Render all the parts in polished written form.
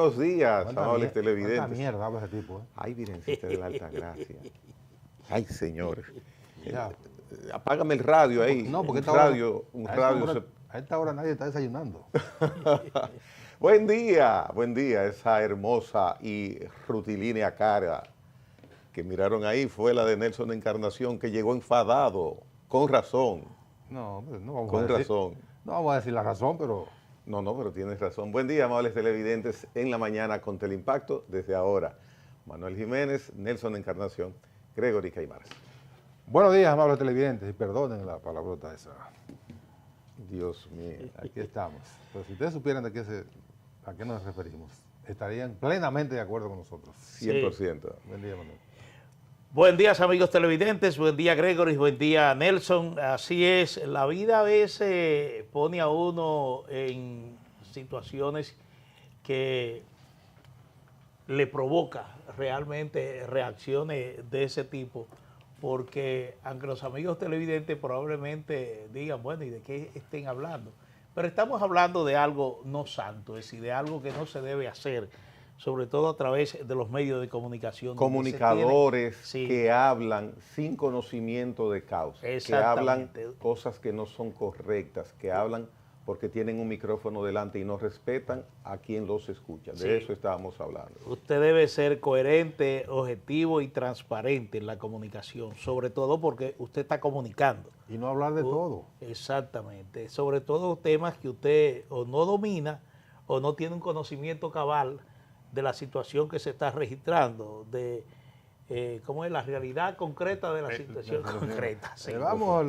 buenos días, amables ¿Cuánta televidentes. mierda habla ese tipo? Ay, Virgencita de la Alta Gracia. Ay, señor. Ya. Apágame el radio ahí. No, porque un radio. a esta hora nadie está desayunando. Buen día. Esa hermosa y rutilínea cara que miraron ahí fue la de Nelson Encarnación, que llegó enfadado, con razón. No, pues no vamos Con a decir. razón. No vamos a decir la razón, pero No, pero tienes razón. Buen día, amables televidentes, en la mañana con Teleimpacto, desde ahora. Manuel Jiménez, Nelson Encarnación, Gregory Caimaras. buenos días, amables televidentes, y perdonen la palabrota esa. Dios mío. Aquí estamos. Pero si ustedes supieran a qué nos referimos, estarían plenamente de acuerdo con nosotros. 100%. Buen día, Manuel. Buen día, amigos televidentes, buen día Gregory, buen día Nelson. Así es, la vida a veces pone a uno en situaciones que le provoca realmente reacciones de ese tipo, porque aunque los amigos televidentes probablemente digan, bueno, ¿y de qué estén hablando? Pero estamos hablando de algo no santo, es decir, de algo que no se debe hacer, sobre todo a través de los medios de comunicación. Comunicadores Sí. que hablan sin conocimiento de causa, que hablan Exactamente. cosas que no son correctas, que hablan porque tienen un micrófono delante y no respetan a quien los escucha. De Sí. eso estábamos hablando. Usted debe ser coherente, objetivo y transparente en la comunicación, sobre todo porque usted está comunicando. Y no hablar de todo. Exactamente, sobre todo temas que usted o no domina o no tiene un conocimiento cabal de la situación que se está registrando, de cómo es la realidad concreta de la situación concreta. Sí. Vamos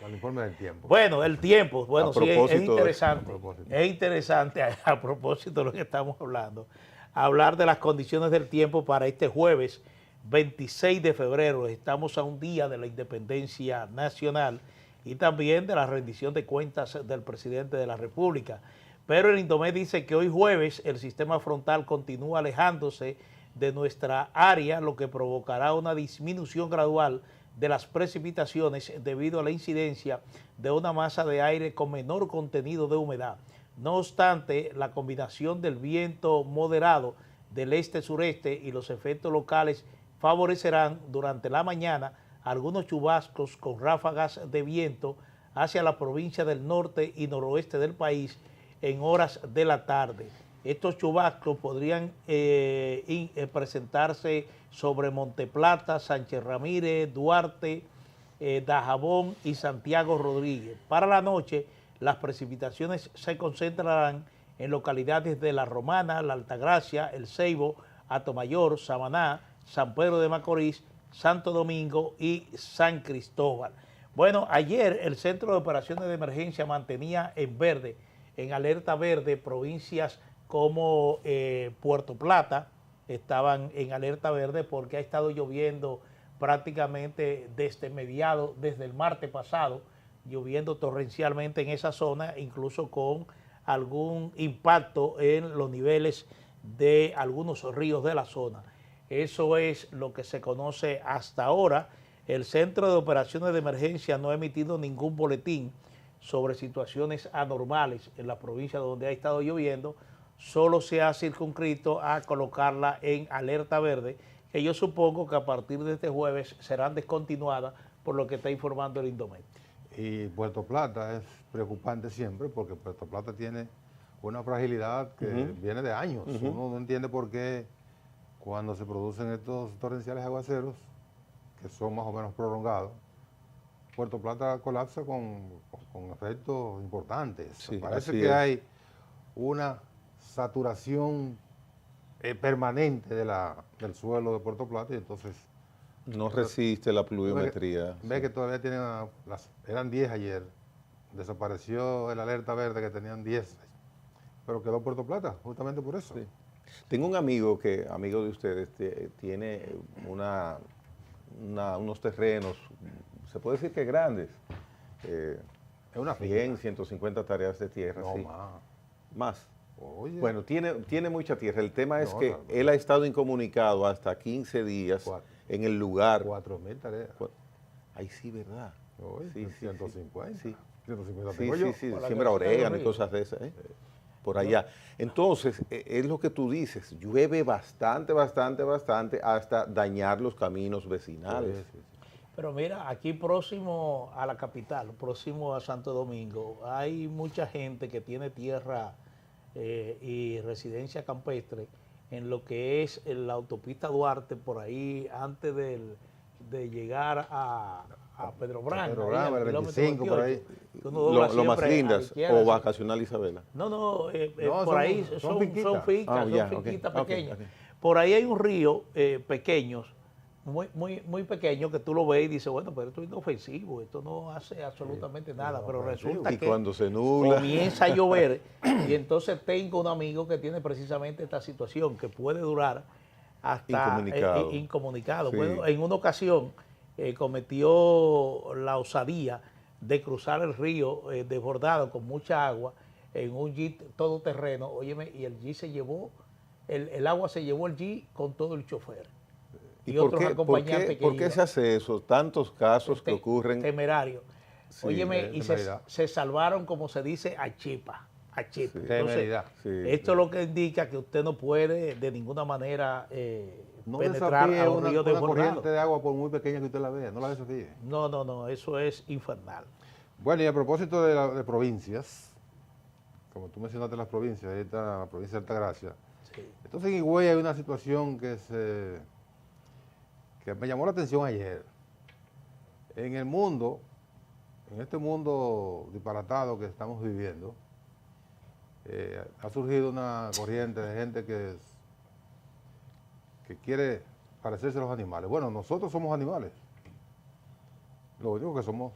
al informe del tiempo. Bueno, el tiempo, bueno, A sí, es propósito de- interesante. a propósito. Es interesante, a propósito de lo que estamos hablando, hablar de las condiciones del tiempo para este jueves 26 de febrero. Estamos a un día de la independencia nacional y también de la rendición de cuentas del presidente de la República. Pero el Indomet dice que hoy jueves el sistema frontal continúa alejándose de nuestra área, lo que provocará una disminución gradual de las precipitaciones debido a la incidencia de una masa de aire con menor contenido de humedad. No obstante, la combinación del viento moderado del este-sureste y los efectos locales favorecerán durante la mañana algunos chubascos con ráfagas de viento hacia la provincia del norte y noroeste del país en horas de la tarde. Estos chubascos podrían presentarse sobre Monteplata, Sánchez Ramírez, Duarte, Dajabón y Santiago Rodríguez. Para la noche, las precipitaciones se concentrarán en localidades de La Romana, La Altagracia, El Ceibo, Atomayor, Samaná, San Pedro de Macorís, Santo Domingo y San Cristóbal. Bueno, ayer el Centro de Operaciones de Emergencia mantenía en verde, en alerta verde, provincias como Puerto Plata estaban en alerta verde porque ha estado lloviendo prácticamente desde el martes pasado, lloviendo torrencialmente en esa zona, incluso con algún impacto en los niveles de algunos ríos de la zona. Eso es lo que se conoce hasta ahora. El Centro de Operaciones de Emergencia no ha emitido ningún boletín sobre situaciones anormales en la provincia donde ha estado lloviendo, solo se ha circunscrito a colocarla en alerta verde, que yo supongo que a partir de este jueves serán descontinuadas por lo que está informando el Indomet. Y Puerto Plata es preocupante siempre porque Puerto Plata tiene una fragilidad que viene de años. Uno no entiende por qué cuando se producen estos torrenciales aguaceros, que son más o menos prolongados, Puerto Plata colapsa con efectos importantes. Sí, Parece así que es. hay una saturación permanente del suelo de Puerto Plata y entonces No resiste la pluviometría. ve que todavía tienen, eran 10 ayer, desapareció el alerta verde que tenían 10, pero quedó Puerto Plata justamente por eso. Sí. Tengo un amigo amigo de ustedes, tiene unos terrenos, se puede decir que grandes, Es una 100, 150 tareas de tierra. No, sí. más. Más. Oye, Bueno, tiene mucha tierra. El tema es No, que no. él ha estado incomunicado hasta 15 días Cuatro. en el lugar. 4.000 tareas. Ay, sí, ¿verdad? Oye, Sí, sí, 150. sí. 150 Sí, tengo sí, yo. sí, Para siembra que se orégano y ríe. cosas de esas. por allá. Entonces, es lo que tú dices, llueve bastante, hasta dañar los caminos vecinales. Sí. Pero mira, aquí próximo a la capital, próximo a Santo Domingo, hay mucha gente que tiene tierra y residencia campestre en lo que es la autopista Duarte, por ahí antes de llegar a Pedro Branco, Pedro Branco, el 25, por ahí. Lo más lindas, o Vacacional Isabela. No, No, por ahí son fincas, ya, son finquitas ok, pequeñas. ok. Por ahí hay un río pequeños, muy pequeño, que tú lo ves y dices, bueno, pero esto es inofensivo, esto no hace absolutamente nada, pero resulta Y que cuando se nubla. comienza a llover y entonces tengo un amigo que tiene precisamente esta situación que puede durar hasta incomunicado. Sí. Bueno, en una ocasión cometió la osadía de cruzar el río desbordado con mucha agua en un jeep todoterreno, óyeme, y el jeep se llevó, el agua se llevó el jeep con todo el chofer. ¿Y por qué se hace eso? Tantos casos que ocurren. Temerario. Sí, óyeme, y se salvaron, como se dice, a chipa. Sí. Entonces, esto es lo que indica que usted no puede de ninguna manera No penetrar a un río una desbordado. corriente de agua, por muy pequeña que usted la vea, no la desafíe. No, eso es infernal. Bueno, y a propósito de provincias, como tú mencionaste las provincias, ahí está la provincia de Altagracia. Sí. Entonces en Higüey hay una situación que me llamó la atención ayer. En el mundo, en este mundo disparatado que estamos viviendo, ha surgido una corriente de gente que quiere parecerse a los animales. Bueno, nosotros somos animales. Lo único que somos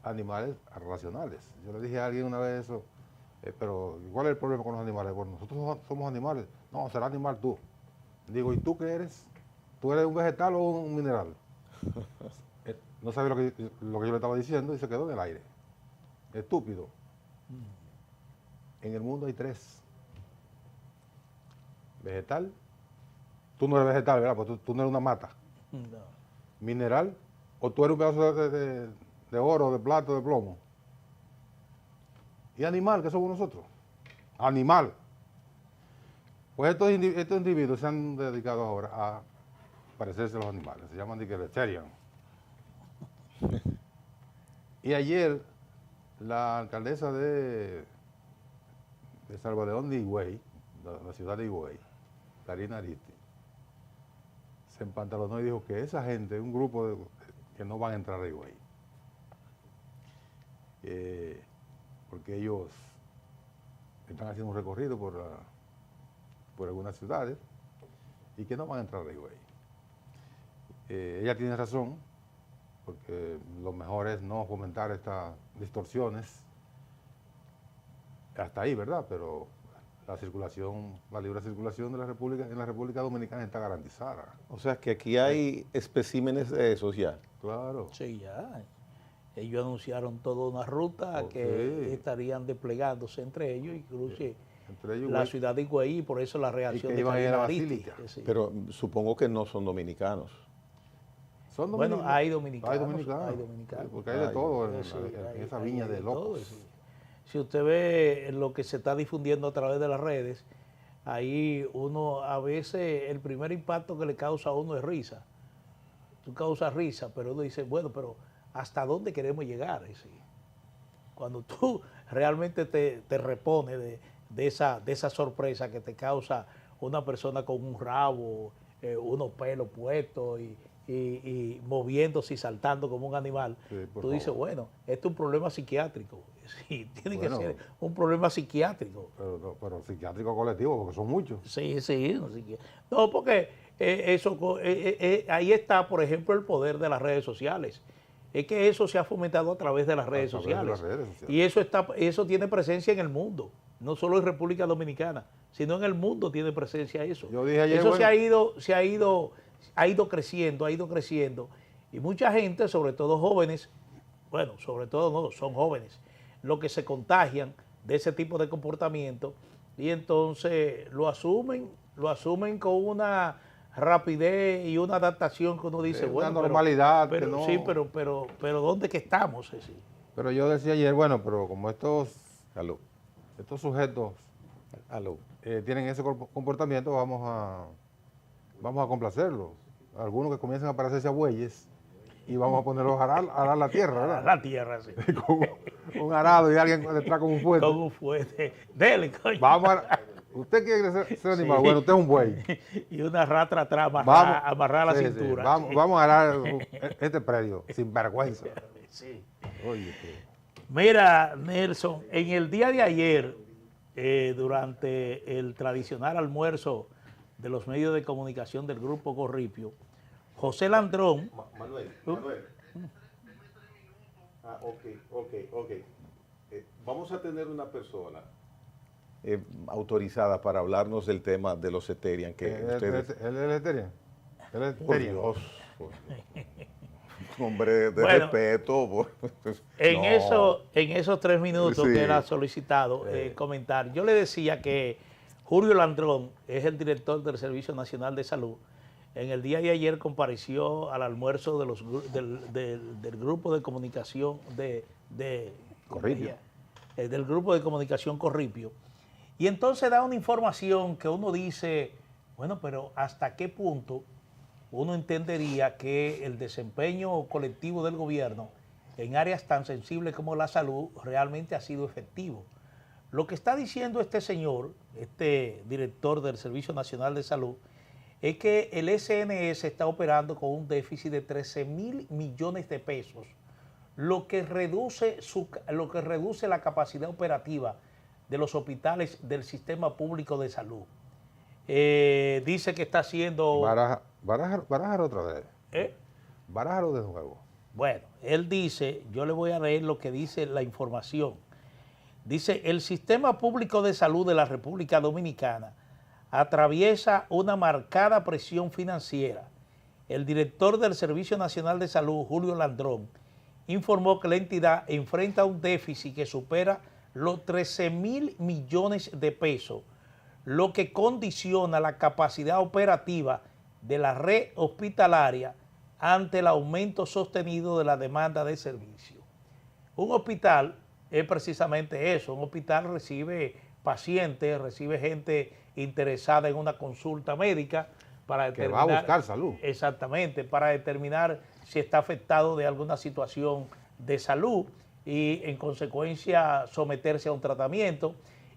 animales racionales. Yo le dije a alguien una vez eso, pero ¿cuál es el problema con los animales? Bueno, nosotros somos animales. No, será animal tú. Digo, ¿y tú qué eres? ¿Tú eres un vegetal o un mineral? No sabía lo que yo le estaba diciendo y se quedó en el aire. Estúpido. En el mundo hay tres. Vegetal. Tú no eres vegetal, ¿verdad? Porque tú no eres una mata. No. Mineral. O tú eres un pedazo de oro, de plata, de plomo. Y animal, que somos nosotros. Animal. Pues estos individuos se han dedicado ahora a parecerse a los animales. Se llaman vegetarian. Y ayer la alcaldesa de Salvadeón de Higüey, la ciudad de Higüey, Karina Aristi, se empantalonó y dijo que esa gente, un grupo que no van a entrar a Higüey, porque ellos están haciendo un recorrido por algunas ciudades y que no van a entrar a Higüey. Ella tiene razón, porque lo mejor es no fomentar estas distorsiones hasta ahí, ¿verdad? Pero la libre circulación de la República, en la República Dominicana está garantizada. O sea que aquí hay especímenes de esos ya. Claro. Sí, ya. Ellos anunciaron toda una ruta que estarían desplegándose entre ellos, incluso la ciudad de Higüey, y por eso la reacción que de iban a ir a la Karina Basílica. Aristi. Pero supongo que no son dominicanos. Son Bueno, hay dominicanos. Hay dominicanos. Sí, porque hay de todo en esa viña de locos. Todo, sí. Si usted ve lo que se está difundiendo a través de las redes, ahí uno a veces el primer impacto que le causa a uno es risa. Tú causas risa, pero uno dice, bueno, pero ¿hasta dónde queremos llegar? Sí. Cuando tú realmente te repones de esa sorpresa que te causa una persona con un rabo, unos pelos puestos y moviéndose y saltando como un animal, tú dices, bueno, esto es un problema psiquiátrico. Sí, tiene que ser un problema psiquiátrico. Pero psiquiátrico colectivo, porque son muchos. Sí. No, porque ahí está, por ejemplo, el poder de las redes sociales. Es que eso se ha fomentado a través de las redes sociales. Y eso tiene presencia en el mundo, no solo en República Dominicana, sino en el mundo tiene presencia eso. Yo dije ayer, eso ha ido creciendo, y mucha gente, sobre todo jóvenes, bueno, sobre todo no, son jóvenes, los que se contagian de ese tipo de comportamiento y entonces lo asumen con una rapidez y una adaptación que uno dice, bueno, una normalidad. Pero ¿dónde que estamos? Sí. Pero yo decía ayer, bueno, pero como estos estos sujetos tienen ese comportamiento, vamos a complacerlos. Algunos que comiencen a parecerse a bueyes y vamos a ponerlos a arar la tierra, ¿verdad? La tierra, sí. Con un arado y alguien detrás con un fuete. Con un fuete. Dele, coño. Usted quiere ser animal, bueno, usted es un buey. Y una ratra atrás, amarrar la cintura. Vamos a arar este predio, sin vergüenza. Sí. Oye, Mira, Nelson, en el día de ayer, durante el tradicional almuerzo de los medios de comunicación del Grupo Corripio, José Landrón... Manuel. Ok. Vamos a tener una persona autorizada para hablarnos del tema de los Ethereum. ¿Él es Ethereum? ¿Él es Por Ethereum? Dios. Hombre, de respeto. En esos 3 minutos Sí. que él ha solicitado comentar, yo le decía que Julio Landrón es el director del Servicio Nacional de Salud. En el día de ayer compareció al almuerzo del grupo de comunicación Corripio. Del grupo de comunicación Corripio. Y entonces da una información que uno dice, bueno, pero ¿hasta qué punto uno entendería que el desempeño colectivo del gobierno en áreas tan sensibles como la salud realmente ha sido efectivo? Lo que está diciendo este señor, este director del Servicio Nacional de Salud, es que el SNS está operando con un déficit de 13.000 millones de pesos, lo que reduce la capacidad operativa de los hospitales del sistema público de salud. Dice que está haciendo... Barájalo otra vez. Barájalo de nuevo. Bueno, él dice, yo le voy a leer lo que dice la información. Dice, el sistema público de salud de la República Dominicana atraviesa una marcada presión financiera. El director del Servicio Nacional de Salud, Julio Landrón, informó que la entidad enfrenta un déficit que supera los 13.000 millones de pesos, lo que condiciona la capacidad operativa de la red hospitalaria ante el aumento sostenido de la demanda de servicio. Un hospital es precisamente eso, un hospital recibe pacientes, recibe gente interesada en una consulta médica para determinar... Que va a buscar salud. Exactamente, para determinar si está afectado de alguna situación de salud y en consecuencia someterse a un tratamiento.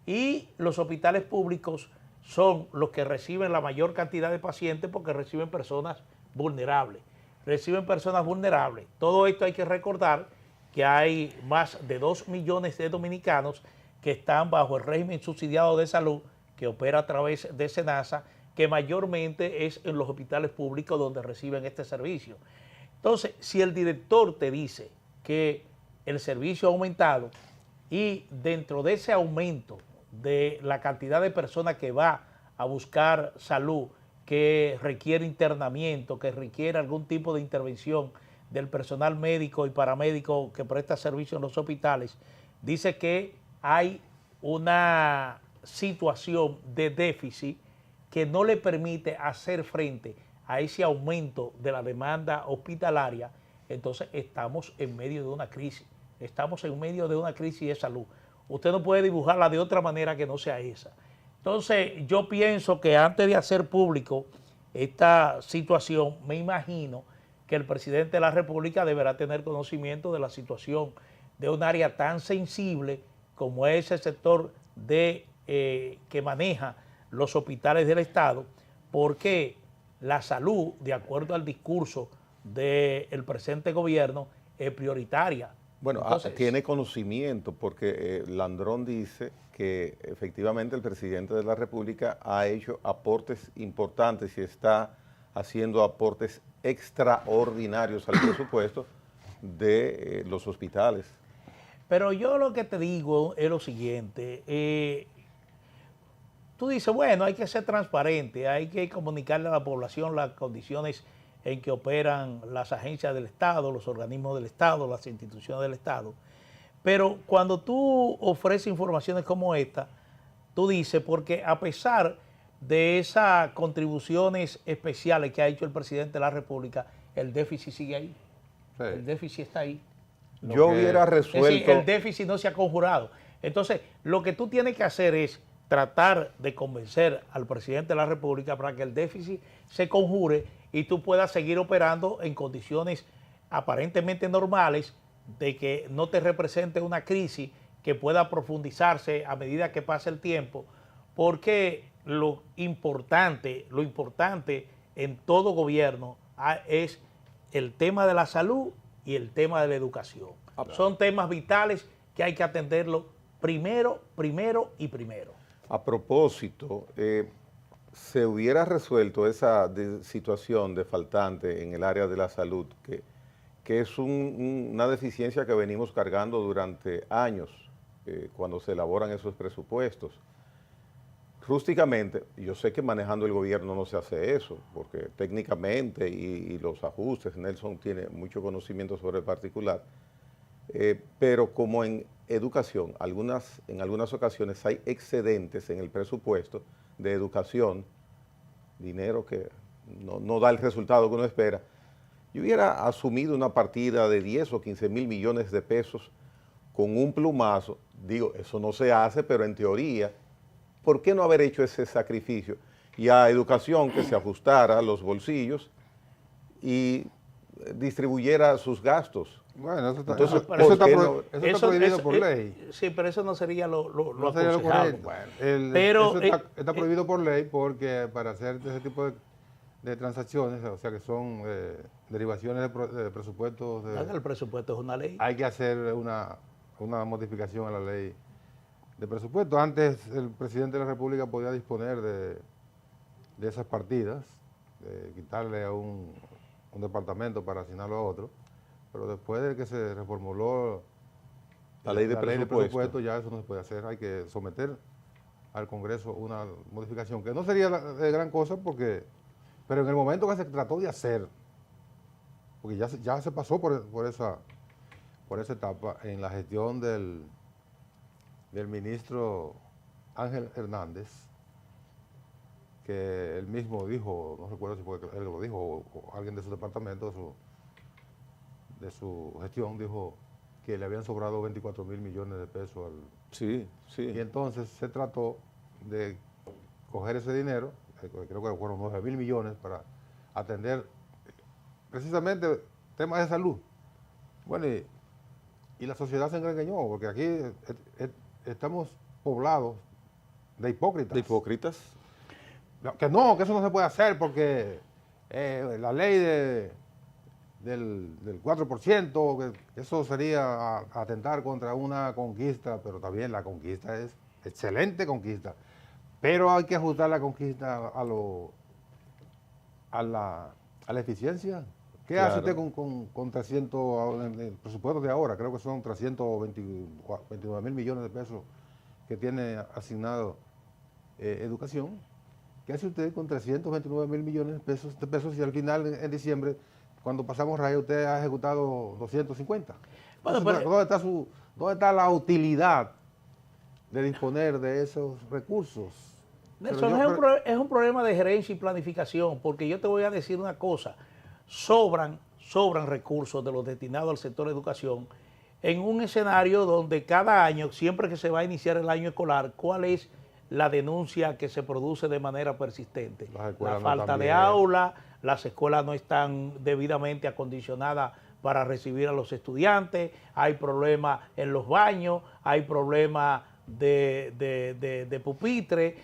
Y los hospitales públicos son los que reciben la mayor cantidad de pacientes porque reciben personas vulnerables. Todo esto hay que recordar que hay más de 2 millones de dominicanos que están bajo el régimen subsidiado de salud que opera a través de SENASA, que mayormente es en los hospitales públicos donde reciben este servicio. Entonces, si el director te dice que el servicio ha aumentado y dentro de ese aumento de la cantidad de personas que va a buscar salud, que requiere internamiento, que requiere algún tipo de intervención del personal médico y paramédico que presta servicio en los hospitales, dice que hay una situación de déficit que no le permite hacer frente a ese aumento de la demanda hospitalaria. Entonces estamos en medio de una crisis, de salud. Usted no puede dibujarla de otra manera que no sea esa. Entonces yo pienso que antes de hacer público esta situación, me imagino que el presidente de la República deberá tener conocimiento de la situación de un área tan sensible como es el sector que maneja los hospitales del Estado, porque la salud, de acuerdo al discurso del presente gobierno, es prioritaria. Bueno, entonces, tiene conocimiento porque Landrón dice que efectivamente el presidente de la República ha hecho aportes importantes y está haciendo aportes extraordinarios al presupuesto de los hospitales. Pero yo lo que te digo es lo siguiente, tú dices, bueno, hay que ser transparente, hay que comunicarle a la población las condiciones en que operan las agencias del Estado, los organismos del Estado, las instituciones del Estado. Pero cuando tú ofreces informaciones como esta, tú dices, porque a pesar de esas contribuciones especiales que ha hecho el presidente de la República, el déficit sigue ahí. Sí. El déficit está ahí. Yo hubiera resuelto... Es decir, el déficit no se ha conjurado. Entonces, lo que tú tienes que hacer es tratar de convencer al presidente de la República para que el déficit se conjure y tú puedas seguir operando en condiciones aparentemente normales, de que no te represente una crisis que pueda profundizarse a medida que pase el tiempo, porque lo importante en todo gobierno es el tema de la salud y el tema de la educación. Claro. Son temas vitales que hay que atenderlo primero. A propósito, se hubiera resuelto esa situación de faltante en el área de la salud, que es una deficiencia que venimos cargando durante años cuando se elaboran esos presupuestos. Rústicamente, yo sé que manejando el gobierno no se hace eso, porque técnicamente y los ajustes, Nelson tiene mucho conocimiento sobre el particular, pero como en educación, en algunas ocasiones hay excedentes en el presupuesto de educación, dinero que no da el resultado que uno espera. Yo hubiera asumido una partida de 10 o 15 mil millones de pesos con un plumazo. Digo, eso no se hace, pero en teoría, ¿por qué no haber hecho ese sacrificio? Y a educación que se ajustara a los bolsillos y distribuyera sus gastos. Bueno, eso está prohibido por ley. Sí, pero eso no sería lo correcto. Bueno, pero está prohibido por ley porque para hacer ese tipo de transacciones, o sea que son derivaciones de presupuestos. El presupuesto es una ley. Hay que hacer una modificación a la ley de presupuesto. Antes el presidente de la República podía disponer de esas partidas, de quitarle a un departamento para asignarlo a otro, pero después de que se reformuló la ley de presupuesto, ya eso no se puede hacer. Hay que someter al Congreso una modificación, que no sería de gran cosa, pero en el momento que se trató de hacer, porque ya se pasó por esa etapa en la gestión del ministro Ángel Hernández, que él mismo dijo, no recuerdo si fue él lo dijo o alguien de su departamento, de su gestión, dijo que le habían sobrado 24 mil millones de pesos. Sí. Y entonces se trató de coger ese dinero, creo que fueron 9 mil millones, para atender precisamente temas de salud. Bueno, y la sociedad se engañó, porque aquí estamos poblados de hipócritas. ¿De hipócritas? Que eso no se puede hacer porque la ley del 4%, que eso sería atentar contra una conquista, pero también la conquista es excelente conquista, pero hay que ajustar la conquista a la eficiencia. ¿Qué hace usted con 300, en el presupuesto de ahora, creo que son 329 mil millones de pesos que tiene asignado educación? ¿Qué hace usted con 329 mil millones de pesos si al final, en diciembre, cuando pasamos raya, usted ha ejecutado 250? Bueno, ¿dónde está la utilidad de disponer de esos recursos? Nelson, es un problema de gerencia y planificación, porque yo te voy a decir una cosa, sobran recursos de los destinados al sector de educación en un escenario donde cada año, siempre que se va a iniciar el año escolar, ¿cuál es la denuncia que se produce de manera persistente? La falta de aula, las escuelas no están debidamente acondicionadas para recibir a los estudiantes, hay problemas en los baños, hay problemas de pupitre,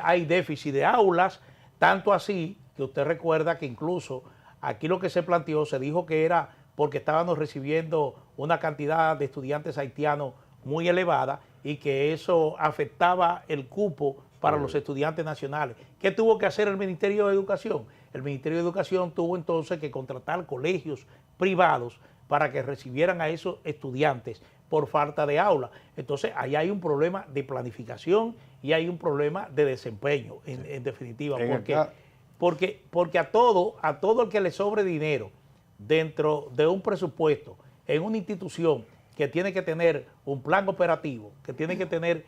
hay déficit de aulas, tanto así que usted recuerda que incluso aquí lo que se planteó, se dijo que era porque estábamos recibiendo una cantidad de estudiantes haitianos muy elevada y que eso afectaba el cupo para los estudiantes nacionales. ¿Qué tuvo que hacer el Ministerio de Educación? El Ministerio de Educación tuvo entonces que contratar colegios privados para que recibieran a esos estudiantes por falta de aula. Entonces, ahí hay un problema de planificación y hay un problema de desempeño, en definitiva, porque a todo el que le sobre dinero dentro de un presupuesto en una institución que tiene que tener un plan operativo, que tiene que tener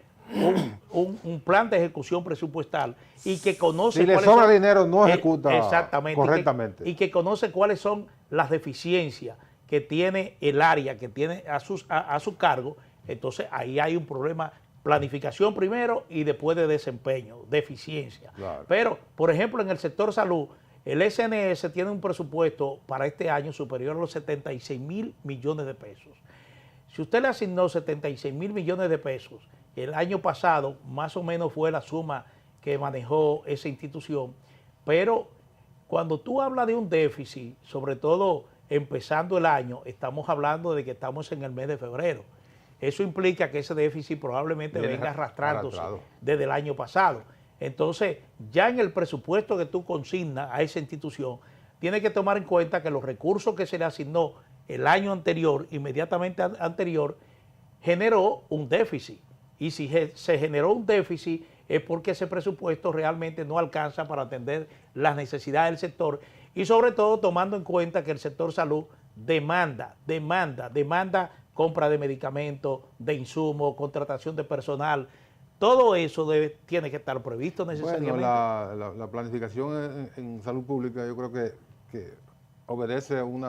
un plan de ejecución presupuestal y que conoce... Si le sobra dinero, no ejecuta correctamente. Y que conoce cuáles son las deficiencias que tiene el área, que tiene a su cargo, Entonces ahí hay un problema, planificación primero y después de desempeño, de eficiencia. Claro. Pero, por ejemplo, en el sector salud, el SNS tiene un presupuesto para este año superior a los 76 mil millones de pesos. Si usted le asignó 76 mil millones de pesos, el año pasado más o menos fue la suma que manejó esa institución, pero cuando tú hablas de un déficit, sobre todo empezando el año, estamos hablando de que estamos en el mes de febrero. Eso implica que ese déficit probablemente venga arrastrándose desde el año pasado. Entonces, ya en el presupuesto que tú consignas a esa institución, tienes que tomar en cuenta que los recursos que se le asignó el año anterior, inmediatamente anterior, generó un déficit. Y si se generó un déficit es porque ese presupuesto realmente no alcanza para atender las necesidades del sector y sobre todo tomando en cuenta que el sector salud demanda compra de medicamentos, de insumos, contratación de personal. Todo eso tiene que estar previsto necesariamente. Bueno, la planificación en salud pública yo creo que obedece a un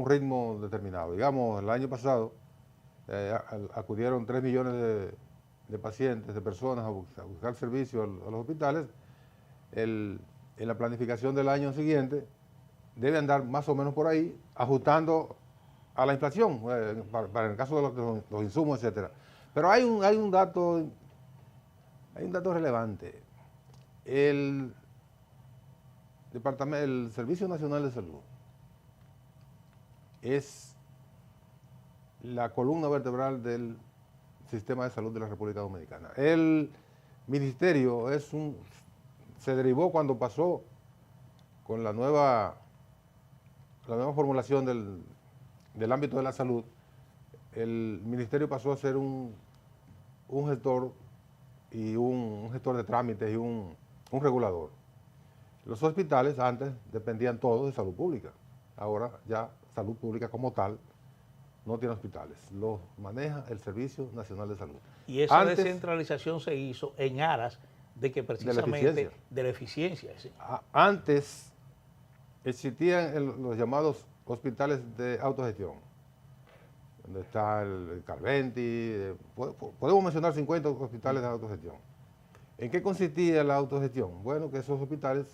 ritmo determinado. Digamos, el año pasado acudieron 3 millones de pacientes, de personas a buscar servicios a los hospitales. En la planificación del año siguiente debe andar más o menos por ahí, ajustando a la inflación, para el caso de los insumos, etcétera. Pero hay un dato relevante. El Servicio Nacional de Salud es la columna vertebral del sistema de salud de la República Dominicana. El ministerio se derivó cuando pasó con la nueva formulación del ámbito de la salud. El ministerio pasó a ser un gestor y un gestor de trámites y un regulador. Los hospitales antes dependían todos de salud pública. Ahora ya salud pública como tal no tiene hospitales. Los maneja el Servicio Nacional de Salud. Y esa descentralización se hizo en aras de que precisamente de la eficiencia. Sí. Antes existían los llamados hospitales de autogestión, donde está el Carventi, podemos mencionar 50 hospitales de autogestión. ¿En qué consistía la autogestión? Bueno, que esos hospitales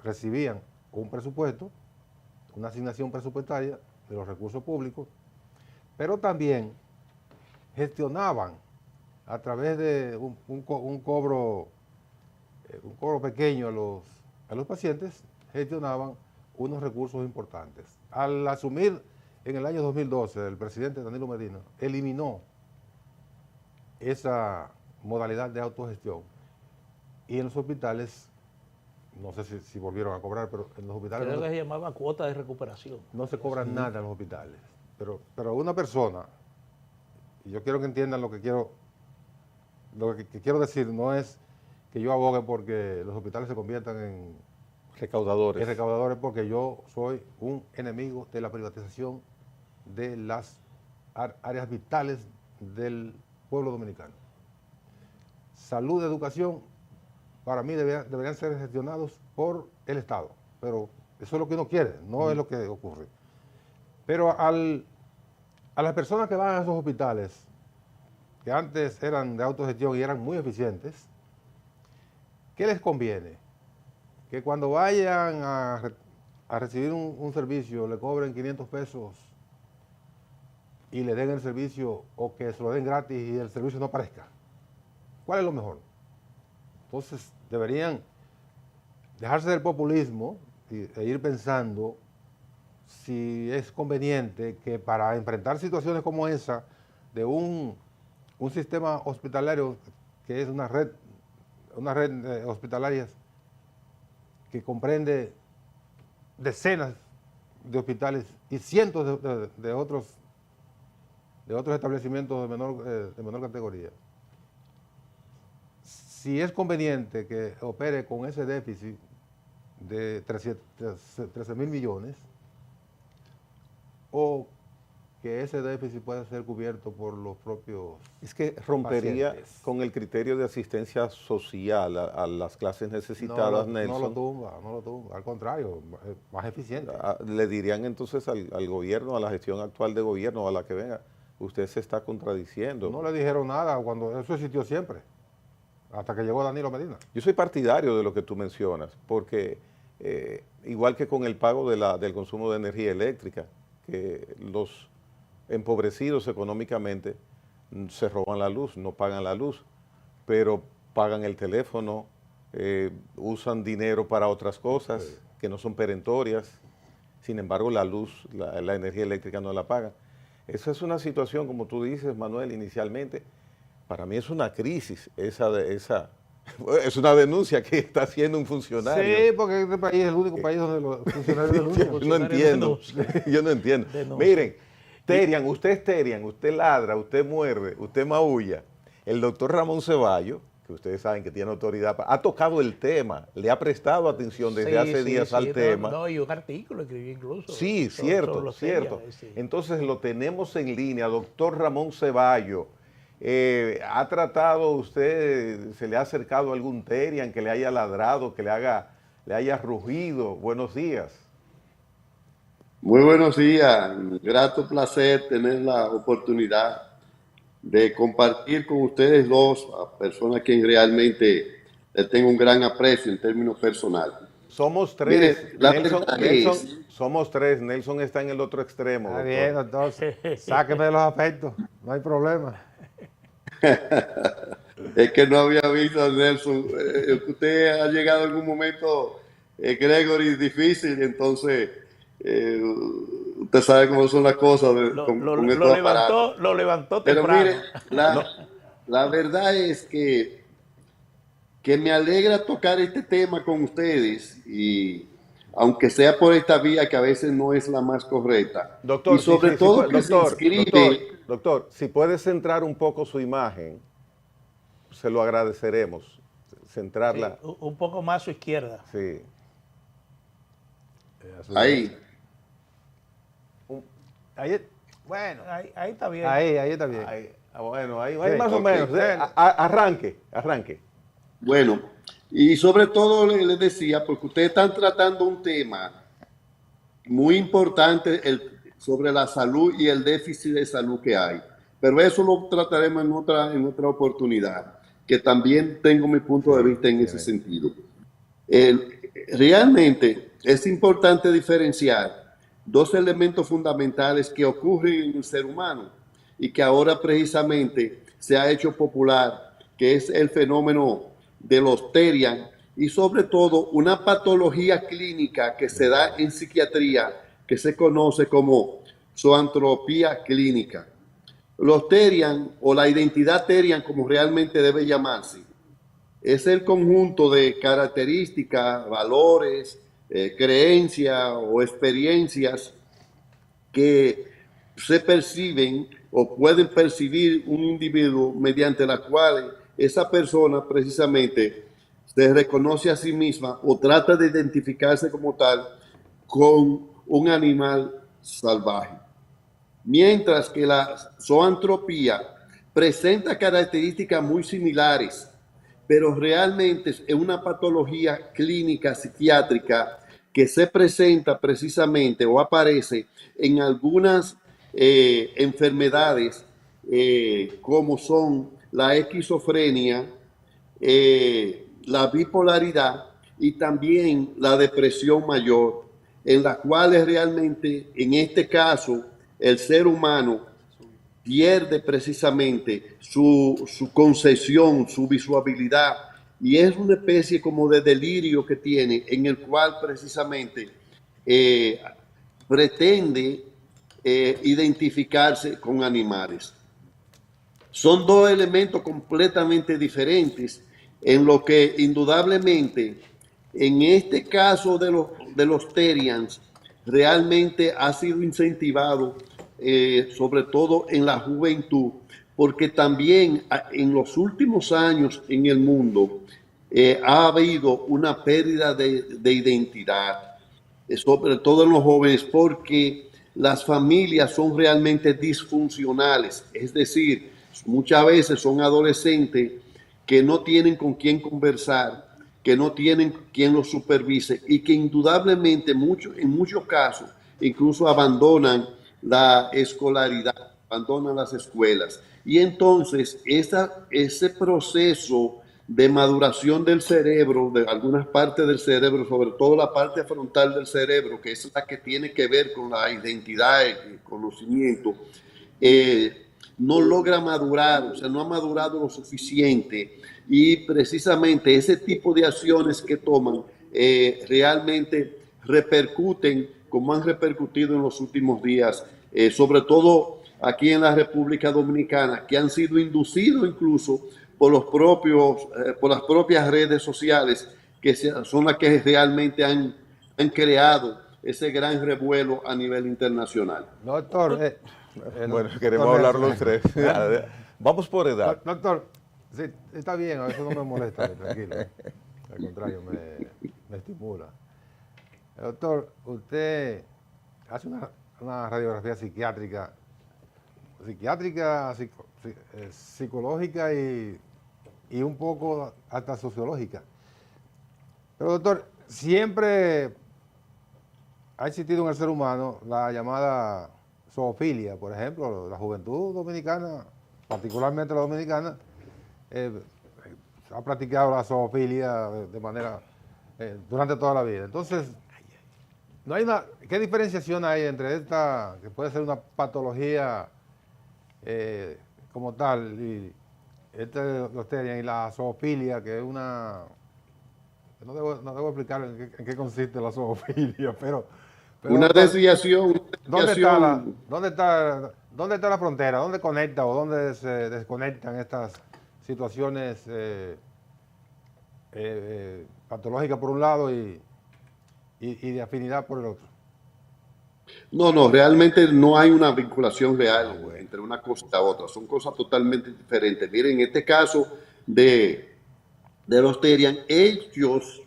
recibían un presupuesto, una asignación presupuestaria de los recursos públicos, pero también gestionaban a través de un cobro pequeño a los pacientes, gestionaban unos recursos importantes. Al asumir en el año 2012, el presidente Danilo Medina eliminó esa modalidad de autogestión y en los hospitales, no sé si volvieron a cobrar, pero en los hospitales... Creo que se llamaba cuota de recuperación. No se cobra nada en los hospitales, pero una persona, y yo quiero que entiendan lo que quiero decir, no es que yo abogue porque los hospitales se conviertan en recaudadores, porque yo soy un enemigo de la privatización de las áreas vitales del pueblo dominicano. Salud, educación, para mí deberían ser gestionados por el Estado, pero eso es lo que uno quiere, no es lo que ocurre. Pero a las personas que van a esos hospitales, que antes eran de autogestión y eran muy eficientes, ¿qué les conviene? Que cuando vayan a recibir un servicio le cobren 500 pesos y le den el servicio, o que se lo den gratis y el servicio no aparezca. ¿Cuál es lo mejor? Entonces deberían dejarse del populismo e ir pensando si es conveniente que para enfrentar situaciones como esa de un sistema hospitalario que es una red hospitalaria que comprende decenas de hospitales y cientos de otros establecimientos de menor categoría. Si es conveniente que opere con ese déficit de 13 mil millones, o que ese déficit puede ser cubierto por los propios Es que rompería pacientes. con el criterio de asistencia social a las clases necesitadas, Nelson. No lo tumba, al contrario, es más eficiente. Le dirían entonces al gobierno, a la gestión actual de gobierno, a la que venga, usted se está contradiciendo. No le dijeron nada cuando eso existió siempre, hasta que llegó Danilo Medina. Yo soy partidario de lo que tú mencionas, porque igual que con el pago del consumo de energía eléctrica, que los empobrecidos económicamente se roban la luz, no pagan la luz, pero pagan el teléfono, usan dinero para otras cosas que no son perentorias, sin embargo la luz, la energía eléctrica no la pagan. Esa es una situación, como tú dices, Manuel, inicialmente, para mí es una crisis, es una denuncia que está haciendo un funcionario. Sí, porque este país es el único país donde los funcionarios denuncian. Yo no entiendo, yo no entiendo. Miren, Terian, usted ladra, usted muerde, usted maulla. El doctor Ramón Ceballos, que ustedes saben que tiene autoridad, ha tocado el tema, le ha prestado atención desde hace días al tema. No, y un artículo escribí incluso. Sí, cierto. Sí. Entonces lo tenemos en línea, doctor Ramón Ceballos. ¿Ha tratado usted, se le ha acercado algún Terian que le haya ladrado, que le haya rugido? Buenos días. Muy buenos días, grato placer tener la oportunidad de compartir con ustedes dos, a personas a quien realmente le tengo un gran aprecio en términos personales. Somos tres. Mire, somos tres. Nelson está en el otro extremo. Está bien, entonces, sáqueme de los afectos, no hay problema. Es que no había visto a Nelson. Usted ha llegado en un momento, Gregory, difícil, entonces usted sabe cómo son las cosas. Lo levantó Pero temprano. mire, la verdad es que me alegra tocar este tema con ustedes, y aunque sea por esta vía que a veces no es la más correcta. Doctor, y sobre todo que se inscribe... Doctor, si puede centrar un poco su imagen, se lo agradeceremos. Centrarla. Sí, un poco más a su izquierda. Sí. Ahí. Bueno, ahí está bien. Ahí está bien. Bueno, ahí Sí, más o menos. bueno. Arranque. Bueno, y sobre todo les decía, porque ustedes están tratando un tema muy importante sobre la salud y el déficit de salud que hay. Pero eso lo trataremos en otra oportunidad, que también tengo mi punto de vista en ese sentido. Realmente es importante diferenciar dos elementos fundamentales que ocurren en el ser humano y que ahora precisamente se ha hecho popular, que es el fenómeno de los Terian y sobre todo una patología clínica que se da en psiquiatría que se conoce como zoantropía clínica. Los Terian, o la identidad Terian como realmente debe llamarse, es el conjunto de características, valores, creencias o experiencias que se perciben o pueden percibir un individuo mediante la cual esa persona precisamente se reconoce a sí misma o trata de identificarse como tal con un animal salvaje. Mientras que la zoantropía presenta características muy similares, pero realmente es una patología clínica psiquiátrica que se presenta precisamente o aparece en algunas enfermedades como son la esquizofrenia, la bipolaridad y también la depresión mayor, en las cuales realmente en este caso el ser humano pierde precisamente su concepción, su visualidad, y es una especie como de delirio que tiene, en el cual precisamente pretende identificarse con animales. Son dos elementos completamente diferentes, en lo que indudablemente en este caso de los Terians realmente ha sido incentivado sobre todo en la juventud, porque también en los últimos años en el mundo ha habido una pérdida de identidad, sobre todo en los jóvenes, porque las familias son realmente disfuncionales, es decir, muchas veces son adolescentes que no tienen con quién conversar, que no tienen quien los supervise y que indudablemente en muchos casos incluso abandonan la escolaridad, abandonan las escuelas. Y entonces ese proceso de maduración del cerebro, de algunas partes del cerebro, sobre todo la parte frontal del cerebro, que es la que tiene que ver con la identidad, el conocimiento, no logra madurar, o sea, no ha madurado lo suficiente, y precisamente ese tipo de acciones que toman realmente repercuten como han repercutido en los últimos días, sobre todo aquí en la República Dominicana, que han sido inducidos incluso por las propias redes sociales, que son las que realmente han creado ese gran revuelo a nivel internacional. Doctor, bueno, queremos hablar los tres. Vamos por edad. Doctor, sí, está bien, eso no me molesta, tranquilo. Al contrario, me estimula. Doctor, usted hace una radiografía psicológica y un poco hasta sociológica. Pero doctor, siempre ha existido en el ser humano la llamada zoofilia, por ejemplo, la juventud dominicana, particularmente la dominicana, ha practicado la zoofilia de manera durante toda la vida. Entonces, no hay ¿qué diferenciación hay entre esta, que puede ser una patología como tal, y y la zoofilia, que es una... No debo explicar en qué consiste la zoofilia, pero una desviación. ¿Dónde está la frontera? ¿Dónde conecta o dónde se desconectan estas situaciones patológicas por un lado y de afinidad por el otro? No, realmente no hay una vinculación real entre una cosa y la otra. Son cosas totalmente diferentes. Miren, en este caso de los Terian, ellos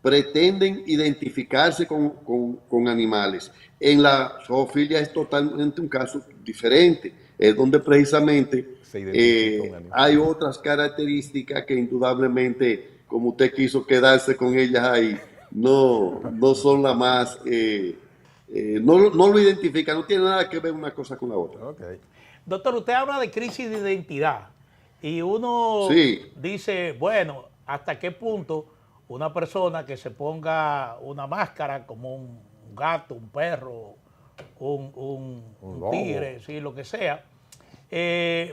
pretenden identificarse con animales. En la zoofilia es totalmente un caso diferente. Es donde precisamente hay otras características que indudablemente, como usted quiso quedarse con ellas ahí, no son las más... no lo identifica, no tiene nada que ver una cosa con la otra. Okay. Doctor, usted habla de crisis de identidad y uno dice, bueno, ¿hasta qué punto una persona que se ponga una máscara como un gato, un perro, un tigre, sí, lo que sea,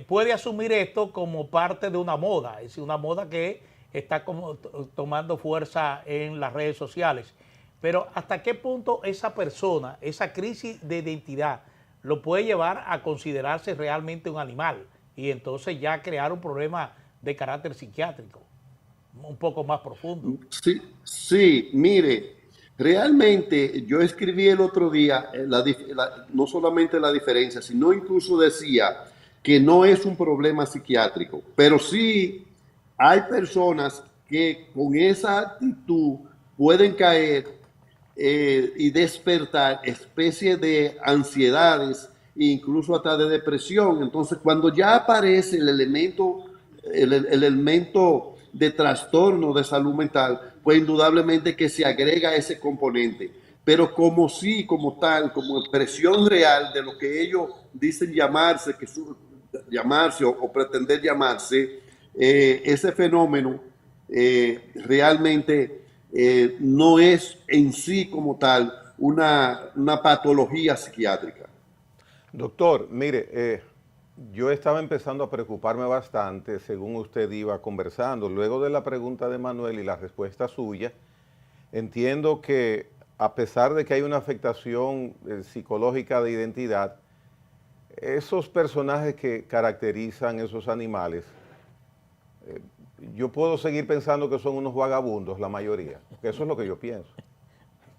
puede asumir esto como parte de una moda? Es decir, una moda que está como tomando fuerza en las redes sociales. Pero ¿hasta qué punto esa persona, esa crisis de identidad, lo puede llevar a considerarse realmente un animal y entonces ya crear un problema de carácter psiquiátrico un poco más profundo? Sí, mire, realmente yo escribí el otro día no solamente la diferencia, sino incluso decía que no es un problema psiquiátrico, pero sí hay personas que con esa actitud pueden caer y despertar especies de ansiedades e incluso hasta de depresión. Entonces, cuando ya aparece el elemento de trastorno de salud mental, pues indudablemente que se agrega ese componente. Pero como tal, como expresión real de lo que ellos dicen llamarse o pretender llamarse, ese fenómeno realmente no es en sí como tal una patología psiquiátrica. Doctor, mire, yo estaba empezando a preocuparme bastante según usted iba conversando. Luego de la pregunta de Manuel y la respuesta suya, entiendo que a pesar de que hay una afectación psicológica de identidad, esos personajes que caracterizan esos animales, yo puedo seguir pensando que son unos vagabundos, la mayoría. Eso es lo que yo pienso.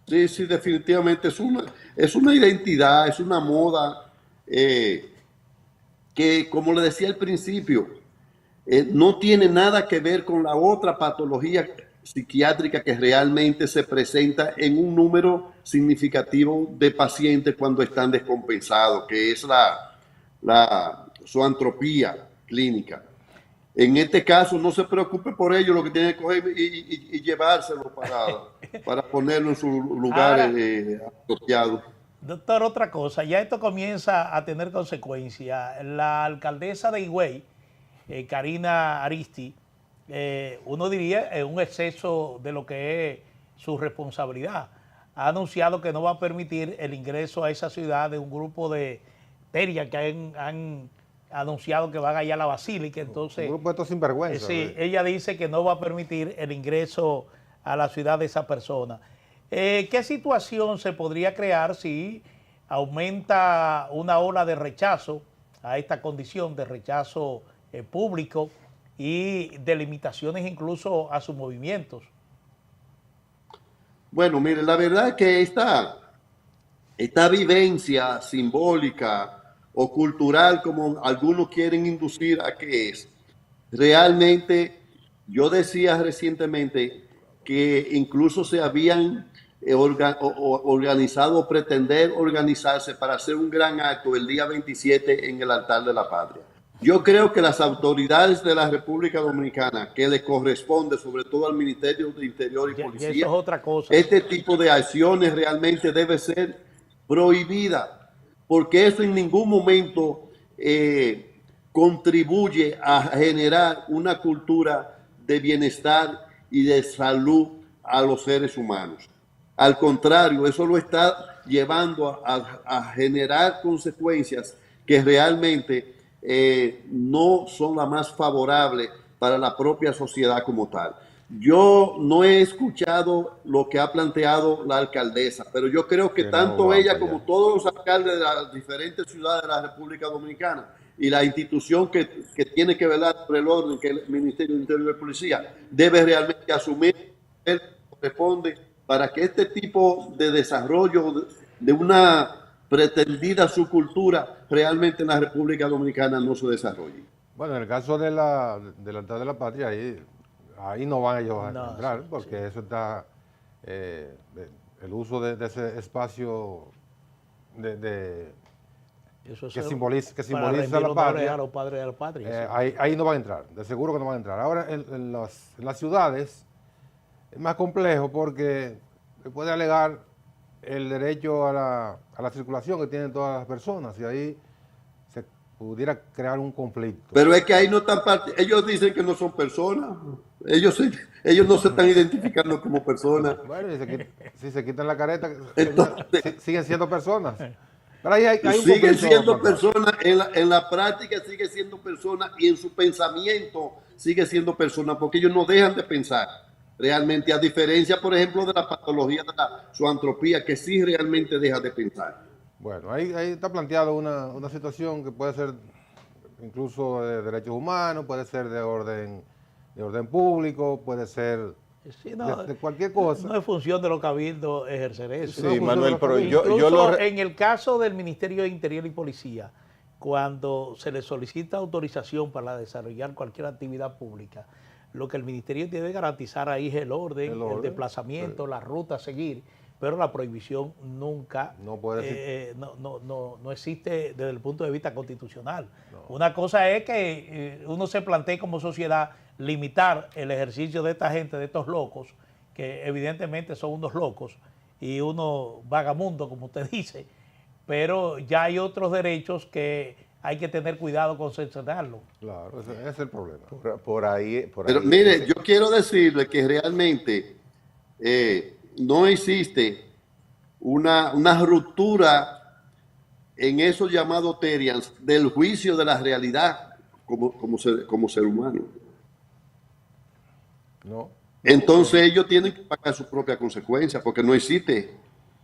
Sí, definitivamente es una identidad, es una moda que, como le decía al principio, no tiene nada que ver con la otra patología psiquiátrica que realmente se presenta en un número significativo de pacientes cuando están descompensados, que es la zoantropía clínica. En este caso, no se preocupe por ello, lo que tiene que coger y llevárselo para ponerlo en su lugar apropiado. Doctor, otra cosa, ya esto comienza a tener consecuencias. La alcaldesa de Higüey, Karina Aristi, uno diría un exceso de lo que es su responsabilidad. Ha anunciado que no va a permitir el ingreso a esa ciudad de un grupo de terias que han anunciado que van allá a la Basílica. Entonces, un grupo de estos sinvergüenza. Sí, ella dice que no va a permitir el ingreso a la ciudad de esa persona. ¿Qué situación se podría crear si aumenta una ola de rechazo a esta condición de rechazo público y de limitaciones incluso a sus movimientos? Bueno, mire, la verdad es que esta vivencia simbólica o cultural, como algunos quieren inducir a que es, realmente, yo decía recientemente que incluso se habían organizado o pretender organizarse para hacer un gran acto el día 27 en el altar de la patria. Yo creo que las autoridades de la República Dominicana, que le corresponde sobre todo al Ministerio de Interior y Policía, eso es otra cosa. Este tipo de acciones realmente debe ser prohibida, porque eso en ningún momento contribuye a generar una cultura de bienestar y de salud a los seres humanos. Al contrario, eso lo está llevando a generar consecuencias que realmente no son las más favorables para la propia sociedad como tal. Yo no he escuchado lo que ha planteado la alcaldesa, pero yo creo que tanto ella como todos los alcaldes de las diferentes ciudades de la República Dominicana y la institución que tiene que velar por el orden, que es el Ministerio de Interior y Policía, debe realmente asumir el que corresponde para que este tipo de desarrollo de una pretendida subcultura realmente en la República Dominicana no se desarrolle. Bueno, en el caso del altar de la patria, ahí no van ellos a entrar, porque eso está, el uso de ese espacio que simboliza la patria, a los padres de la patria. ahí no van a entrar, de seguro que no van a entrar. Ahora, en las ciudades es más complejo porque se puede alegar el derecho a la circulación que tienen todas las personas, y ahí se pudiera crear un conflicto. Pero es que ahí no están, ellos dicen que no son personas, ellos no se están identificando como personas. Bueno, si se quitan la careta, entonces, siguen siendo personas. Pero ahí hay un siguen siendo personas, en la práctica sigue siendo personas y en su pensamiento sigue siendo personas, porque ellos no dejan de pensar. Realmente, a diferencia, por ejemplo, de la patología de la zoantropía, que sí realmente deja de pensar. Bueno, ahí está planteado una situación que puede ser incluso de derechos humanos, puede ser de orden público, puede ser de cualquier cosa. No es función de los cabildos ejercer eso. Sí, no, Manuel, pero en el caso del Ministerio de Interior y Policía, cuando se le solicita autorización para desarrollar cualquier actividad pública, lo que el ministerio tiene que garantizar ahí es el orden, el desplazamiento, la ruta a seguir, pero la prohibición nunca no existe desde el punto de vista constitucional. No. Una cosa es que uno se plantee como sociedad limitar el ejercicio de esta gente, de estos locos, que evidentemente son unos locos y unos vagabundos, como usted dice, pero ya hay otros derechos que hay que tener cuidado con sancionarlo. Claro, ese es el problema. Por ahí. Pero mire, yo quiero decirle que realmente no existe una ruptura en esos llamados terians del juicio de la realidad como ser humano. No. Entonces ellos tienen que pagar sus propias consecuencias porque no existe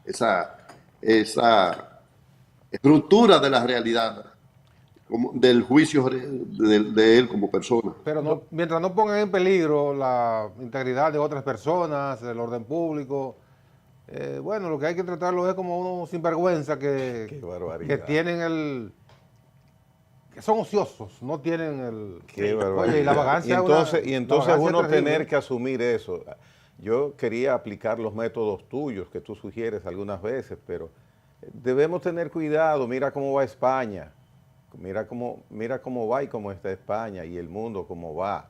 esa ruptura de la realidad, del juicio de él como persona. Pero mientras no pongan en peligro la integridad de otras personas, el orden público, bueno, lo que hay que tratarlo es como unos sinvergüenza que tienen son ociosos, no tienen el... Qué barbaridad. Oye, y la vagancia y entonces uno terrible. tener que asumir eso. Yo quería aplicar los métodos tuyos que tú sugieres algunas veces, pero debemos tener cuidado. Mira cómo va España, mira cómo va y cómo está España y el mundo cómo va.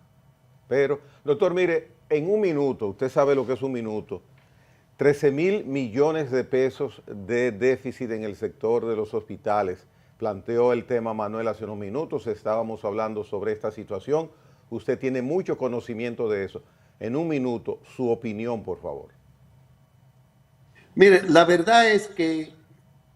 Pero, doctor, mire, en un minuto, usted sabe lo que es un minuto, 13.000 millones de pesos de déficit en el sector de los hospitales. Planteó el tema Manuel hace unos minutos, estábamos hablando sobre esta situación. Usted tiene mucho conocimiento de eso. En un minuto, su opinión, por favor. Mire, la verdad es que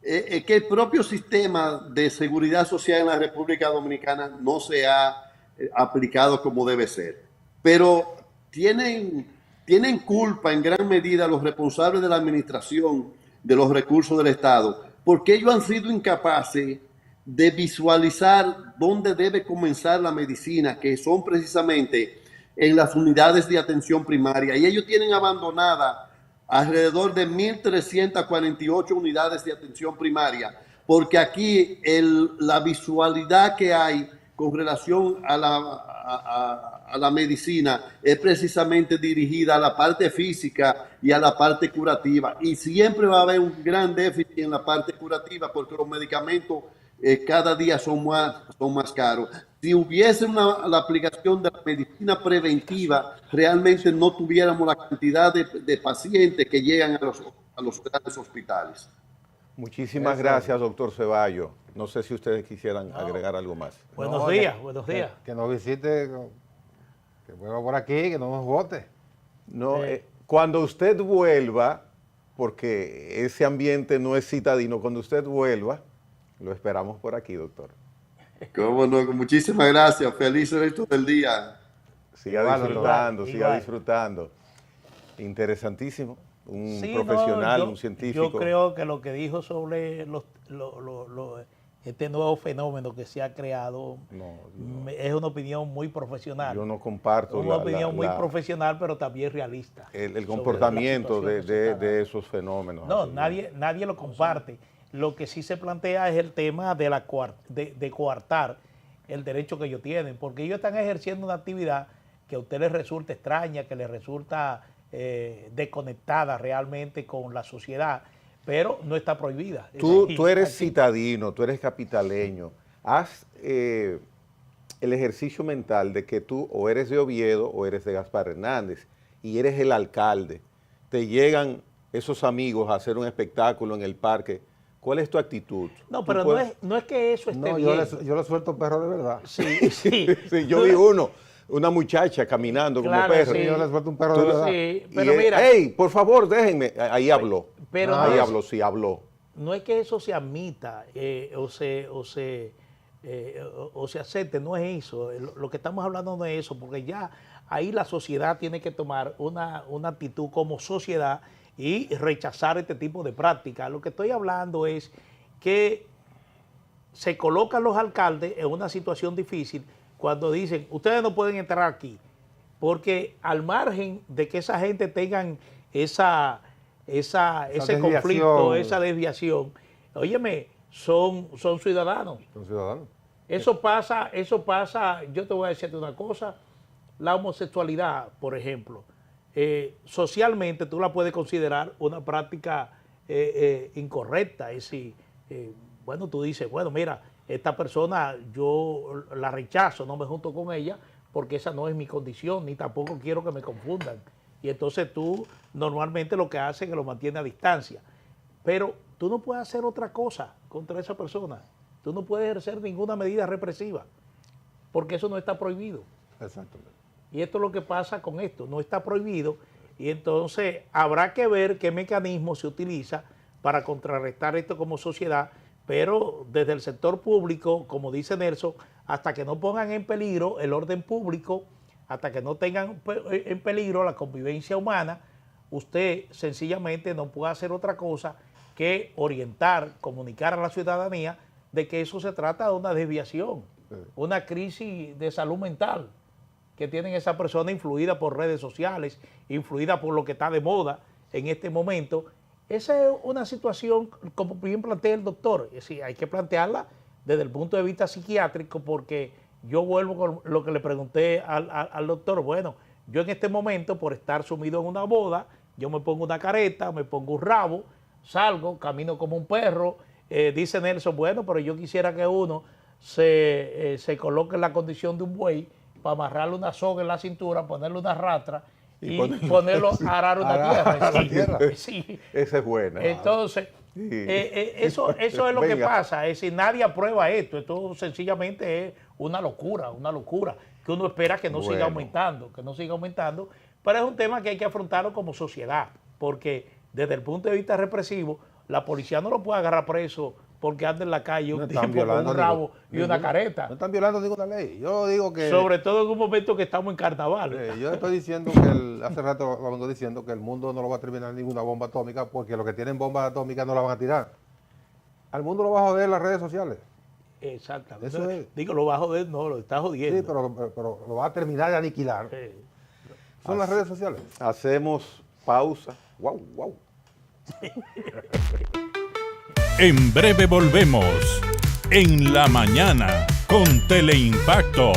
el propio sistema de seguridad social en la República Dominicana no se ha aplicado como debe ser. Pero tienen culpa en gran medida los responsables de la administración de los recursos del Estado, porque ellos han sido incapaces de visualizar dónde debe comenzar la medicina, que son precisamente en las unidades de atención primaria. Y ellos tienen abandonada alrededor de 1.348 unidades de atención primaria, porque aquí la visualidad que hay con relación a la medicina es precisamente dirigida a la parte física y a la parte curativa. Y siempre va a haber un gran déficit en la parte curativa porque los medicamentos cada día son más caros. Si hubiese la aplicación de la medicina preventiva, realmente no tuviéramos la cantidad de pacientes que llegan a los grandes hospitales. Muchísimas gracias, doctor Ceballos. No sé si ustedes quisieran agregar algo más. Buenos días, buenos días. Que nos visite, que vuelva por aquí, que no nos vote. No, cuando usted vuelva, porque ese ambiente no es citadino, cuando usted vuelva, lo esperamos por aquí, doctor. Cómo no, muchísimas gracias. Feliz resto del día. Siga disfrutando. Interesantísimo. Un profesional, un científico. Yo creo que lo que dijo sobre este nuevo fenómeno que se ha creado es una opinión muy profesional. Yo no comparto una opinión muy profesional, pero también realista. El comportamiento de esos fenómenos. No, nadie lo comparte. Lo que sí se plantea es el tema de coartar el derecho que ellos tienen, porque ellos están ejerciendo una actividad que a usted les resulta extraña, que les resulta desconectada realmente con la sociedad, pero no está prohibida. Tú eres citadino, tú eres capitaleño. Haz el ejercicio mental de que tú o eres de Oviedo o eres de Gaspar Hernández y eres el alcalde. Te llegan esos amigos a hacer un espectáculo en el parque. ¿Cuál es tu actitud? No, pero no es que eso esté bien. Yo le suelto perro de verdad. Sí. Sí, yo vi una muchacha caminando como perro. Sí, yo le suelto un perro de verdad. Sí, pero mira. ¡Ey, por favor, déjenme! Ahí habló. Pero ahí habló. No es que eso se admita o se acepte, no es eso. Lo que estamos hablando no es eso, porque ya ahí la sociedad tiene que tomar una actitud como sociedad y rechazar este tipo de prácticas. Lo que estoy hablando es que se colocan los alcaldes en una situación difícil cuando dicen, ustedes no pueden entrar aquí, porque al margen de que esa gente tengan ese conflicto, esa desviación, óyeme, son ciudadanos. Son ciudadanos. Eso pasa, yo te voy a decirte una cosa, la homosexualidad, por ejemplo, socialmente tú la puedes considerar una práctica incorrecta. Es decir, bueno, tú dices, bueno, mira, esta persona yo la rechazo, no me junto con ella porque esa no es mi condición, ni tampoco quiero que me confundan. Y entonces tú normalmente lo que haces es que lo mantiene a distancia. Pero tú no puedes hacer otra cosa contra esa persona. Tú no puedes ejercer ninguna medida represiva porque eso no está prohibido. Exactamente. Y esto es lo que pasa con esto, no está prohibido y entonces habrá que ver qué mecanismo se utiliza para contrarrestar esto como sociedad, pero desde el sector público, como dice Nelson, hasta que no pongan en peligro el orden público, hasta que no tengan en peligro la convivencia humana, usted sencillamente no puede hacer otra cosa que orientar, comunicar a la ciudadanía de que eso se trata de una desviación, una crisis de salud mental que tienen esa persona influida por redes sociales, influida por lo que está de moda en este momento. Esa es una situación, como bien plantea el doctor, es decir, hay que plantearla desde el punto de vista psiquiátrico, porque yo vuelvo con lo que le pregunté al doctor. Bueno, yo en este momento, por estar sumido en una boda, yo me pongo una careta, me pongo un rabo, salgo, camino como un perro. Dice Nelson, bueno, pero yo quisiera que uno se coloque en la condición de un buey para amarrarle una soga en la cintura, ponerle una rastra y ponerlo a arar una tierra. Sí. Esa es buena. Entonces, eso es lo que pasa. Es decir, nadie aprueba esto. Esto sencillamente es una locura, que uno espera que no siga aumentando, pero es un tema que hay que afrontarlo como sociedad, porque desde el punto de vista represivo, la policía no lo puede agarrar preso porque anda en la calle un tipo con un rabo y una careta. No están violando ninguna ley. Yo digo que... Sobre todo en un momento que estamos en carnaval. Yo estoy diciendo que, hace rato lo vengo diciendo, que el mundo no lo va a terminar ninguna bomba atómica, porque los que tienen bombas atómicas no la van a tirar. Al mundo lo va a joder las redes sociales. Exactamente. Eso es. Digo, lo va a joder, no, lo está jodiendo. Sí, pero lo va a terminar de aniquilar. Son las redes sociales. Hacemos pausa. Wow. En breve volvemos. En la mañana con Teleimpacto